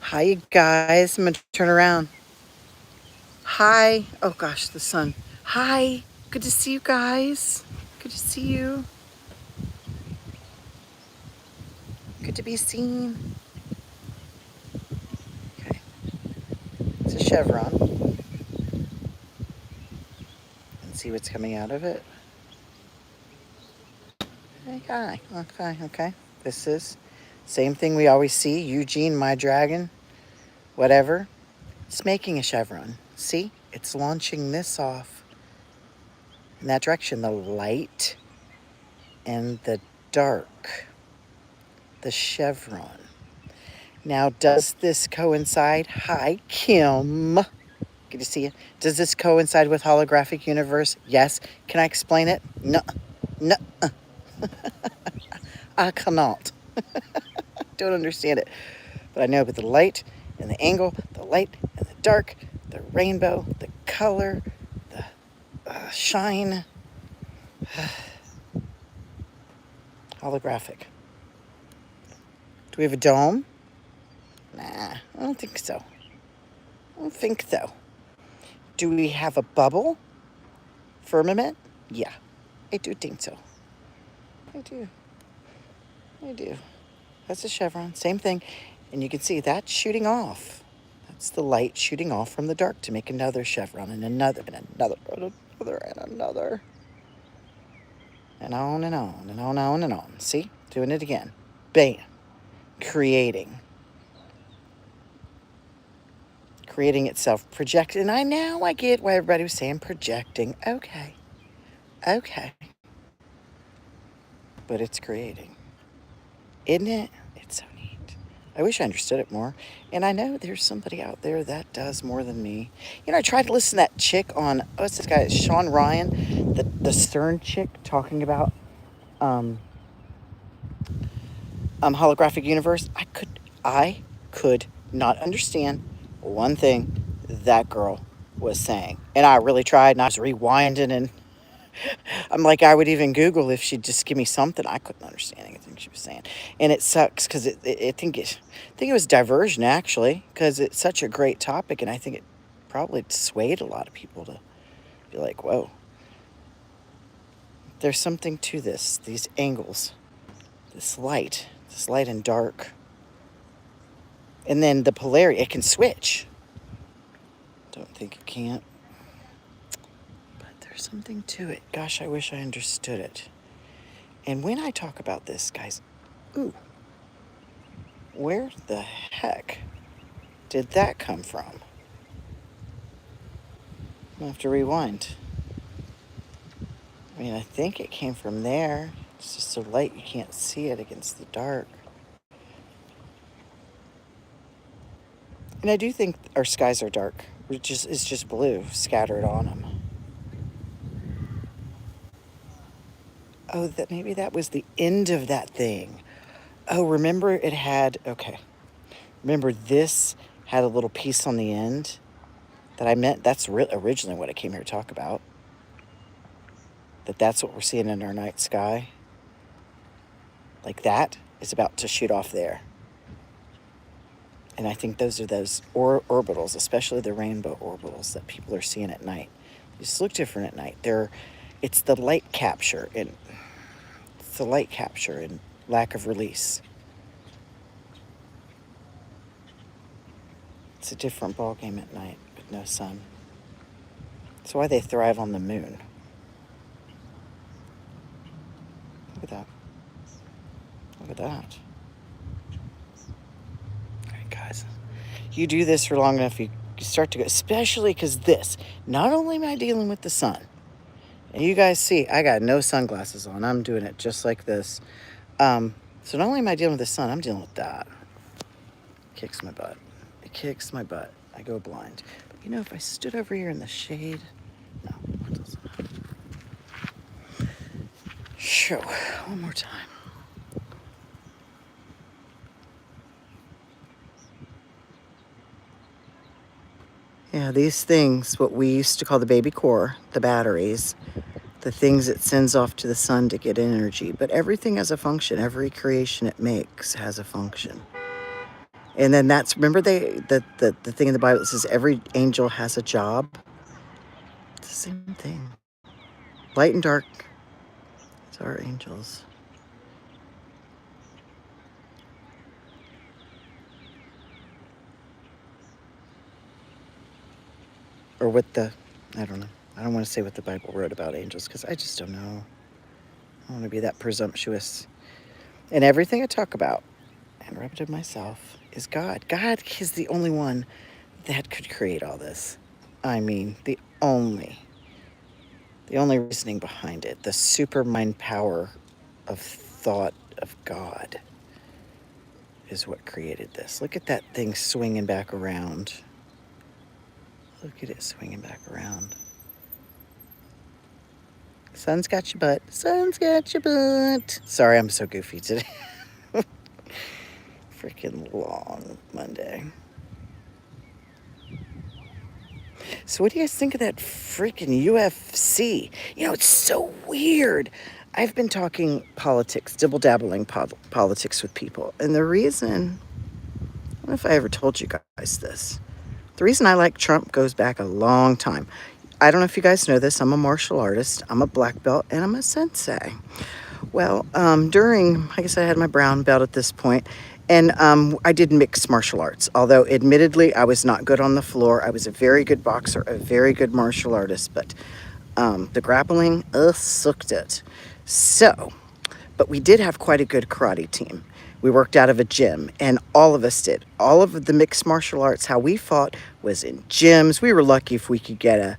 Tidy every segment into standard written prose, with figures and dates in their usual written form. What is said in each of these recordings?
Hi, you guys. I'm going to turn around. Hi. Oh, gosh, the sun. Hi. Good to see you guys. Good to see you. Good to be seen. Okay. It's a chevron. And see what's coming out of it. Okay. Okay. Okay. This is same thing we always see. Eugene, my dragon, whatever. It's making a chevron. See? It's launching this off in that direction. The light and the dark. The chevron. Now, does this coincide? Hi, Kim. Good to see you. Does this coincide with holographic universe? Yes. Can I explain it? No. No. I cannot. Don't understand it. But I know about the light and the angle, the light and the dark, the rainbow, the color, the shine. Holographic. Do we have a dome? Nah, I don't think so. I don't think so. Do we have a bubble? Firmament? Yeah, I do think so. I do. I do. That's a chevron, same thing. And you can see that's shooting off. That's the light shooting off from the dark to make another chevron and another and another and another and another. And on and on and on and on and on. See? Doing it again. Bam. Creating. Creating itself. Project. And I get why everybody was saying projecting. Okay. Okay. But it's creating. Isn't it? It's so neat. I wish I understood it more. And I know there's somebody out there that does more than me. You know, I tried to listen to that chick on, what's this guy? Sean Ryan, the Stern chick talking about holographic universe. I could not understand one thing that girl was saying. And I really tried, and I was rewinding, and I'm like, I would even Google if she'd just give me something. I couldn't understand anything she was saying, and it sucks because I think it was diversion actually, because it's such a great topic, and I think it probably swayed a lot of people to be like, whoa, there's something to this. These angles, this light and dark, and then the polarity. It can switch. Don't think it can't, but there's something to it. Gosh, I wish I understood it. And when I talk about this, guys, ooh. Where the heck did that come from? I'll have to rewind. I mean, I think it came from there. It's just so light you can't see it against the dark. And I do think our skies are dark. It's just blue scattered on them. Oh, maybe that was the end of that thing. Oh, remember it had, okay. Remember this had a little piece on the end that I meant, that's originally what I came here to talk about. That's what we're seeing in our night sky. Like that is about to shoot off there. And I think those are those orbitals, especially the rainbow orbitals that people are seeing at night. They just look different at night. It's the light capture and lack of release. It's a different ballgame at night with no sun. That's why they thrive on the moon. Look at that. Look at that. All right, guys. You do this for long enough, you start to go, especially because not only am I dealing with the sun, and you guys see, I got no sunglasses on. I'm doing it just like this. So not only am I dealing with the sun, I'm dealing with that. It kicks my butt. It kicks my butt. I go blind. But you know, if I stood over here in the shade, no, it doesn't. Sure, one more time. Yeah, these things, what we used to call the baby core, the batteries, the things it sends off to the sun to get energy. But everything has a function. Every creation it makes has a function. And then that's, remember the thing in the Bible that says every angel has a job? It's the same thing. Light and dark is our angels. Or what the, I don't know. I don't want to say what the Bible wrote about angels because I just don't know. I don't want to be that presumptuous. And everything I talk about, and repetitive myself, is God. God is the only one that could create all this. I mean, the only reasoning behind it, the super mind power of thought of God is what created this. Look at that thing swinging back around. Look at it swinging back around. Sun's got your butt. Sun's got your butt. Sorry, I'm so goofy today. Freaking long Monday. So what do you guys think of that freaking UFC? You know, it's so weird. I've been talking politics, dibble-dabbling politics with people. And the reason, I don't know if I ever told you guys this. The reason I like Trump goes back a long time. I don't know if you guys know this. I'm a martial artist. I'm a black belt, and I'm a sensei. Well, I guess I had my brown belt at this point, and I did mixed martial arts. Although, admittedly, I was not good on the floor. I was a very good boxer, a very good martial artist, but the grappling, sucked it. So, but we did have quite a good karate team. We worked out of a gym, and all of us did. All of the mixed martial arts, how we fought was in gyms. We were lucky if we could get a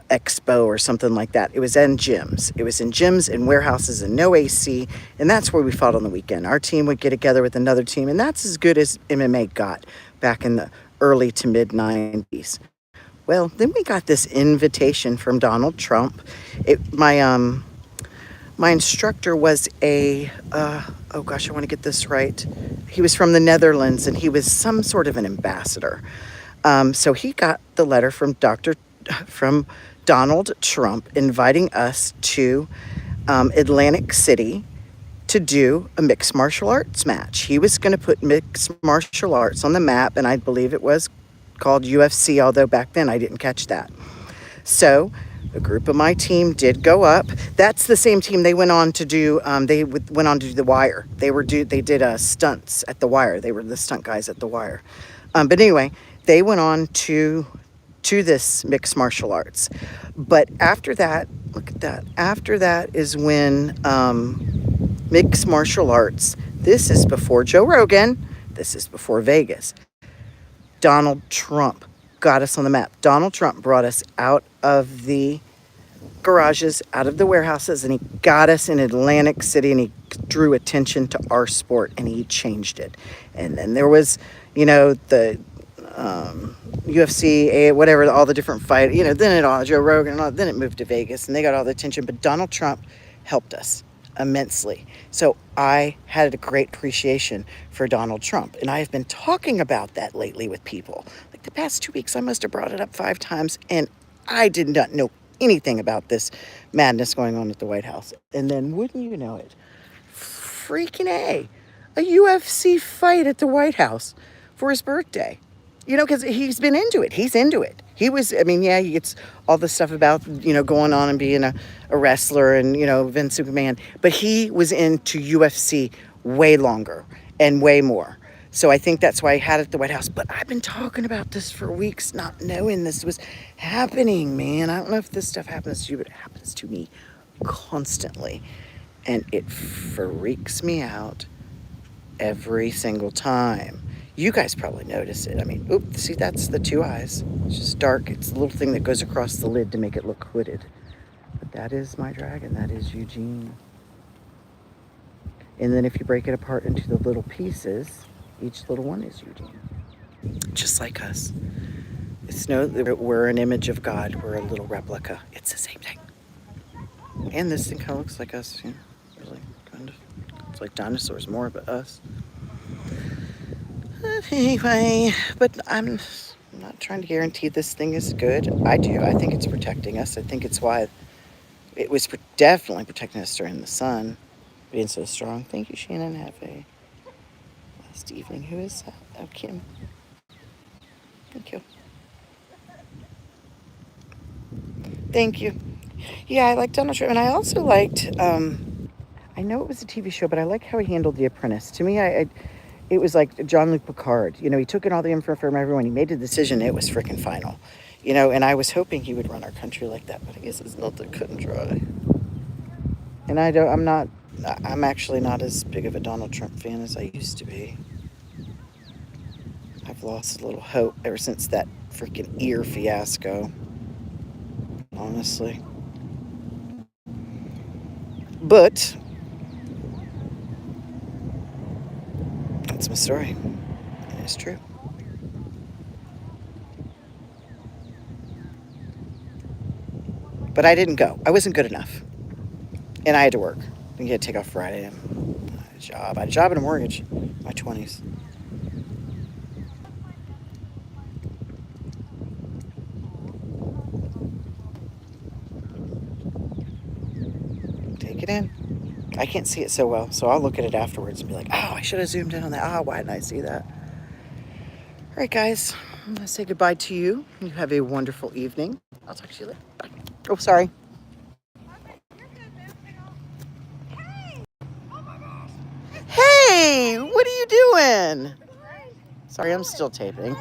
expo or something like that. It was in gyms. It was in gyms and warehouses and no AC, and that's where we fought on the weekend. Our team would get together with another team, and that's as good as MMA got back in the early to mid 90s. Well, then we got this invitation from Donald Trump. My instructor was oh gosh, I want to get this right. He was from the Netherlands, and he was some sort of an ambassador. So he got the letter from Donald Trump inviting us to Atlantic City to do a mixed martial arts match. He was going to put mixed martial arts on the map, and I believe it was called UFC, although back then I didn't catch that. So a group of my team did go up. That's the same team they went on to do. They went on to do The Wire. They did stunts at The Wire. They were the stunt guys at The Wire. But anyway, they went on to this mixed martial arts. But after that, look at that. After that is when mixed martial arts. This is before Joe Rogan. This is before Vegas. Donald Trump got us on the map. Donald Trump brought us out of the garages, out of the warehouses, and he got us in Atlantic City, and he drew attention to our sport, and he changed it. And then there was, the UFC, whatever, all the different fights, then Joe Rogan, then it moved to Vegas, and they got all the attention. But Donald Trump helped us immensely. So I had a great appreciation for Donald Trump. And I have been talking about that lately with people. Like the past 2 weeks, I must have brought it up 5 times, and I did not know anything about this madness going on at the White House. And then, wouldn't you know it, freaking a UFC fight at the White House for his birthday. Because he's been into it. He's into it. He gets all the stuff about, going on and being a wrestler and, Vince McMahon. But he was into UFC way longer and way more. So I think that's why he had it at the White House. But I've been talking about this for weeks, not knowing this was happening, man. I don't know if this stuff happens to you, but it happens to me constantly. And it freaks me out every single time. You guys probably notice it. See, that's the 2 eyes. It's just dark. It's a little thing that goes across the lid to make it look hooded. But that is my dragon. That is Eugene. And then if you break it apart into the little pieces, each little one is Eugene. Just like us. We're an image of God. We're a little replica. It's the same thing. And this thing kind of looks like us. Really, kind of. It's like dinosaurs more, but us. Anyway, but I'm not trying to guarantee this thing is good. I do. I think it's protecting us. I think it's why it was definitely protecting us during the sun being so strong. Thank you, Shannon. Have a Last evening. Who is that? Oh, Kim. Thank you. Thank you. Yeah, I liked Donald Trump. And I also liked, I know it was a TV show, but I like how he handled The Apprentice. To me, it was like Jean-Luc Picard. You know, he took in all the info from everyone. He made a decision. It was freaking final. You know, and I was hoping he would run our country like that, but I guess it's not that cut and dry. And I'm actually not as big of a Donald Trump fan as I used to be. I've lost a little hope ever since that freaking ear fiasco, honestly. But that's my story. It's true. But I didn't go. I wasn't good enough. And I had to work. I had to take off Friday. I had a job and a mortgage in my 20s. Take it in. I can't see it so well, so I'll look at it afterwards and be like, oh, I should have zoomed in on that. Oh, why didn't I see that? All right, guys. I'm going to say goodbye to you. You have a wonderful evening. I'll talk to you later. Bye. Oh, sorry. Hey, what are you doing? Sorry, I'm still taping.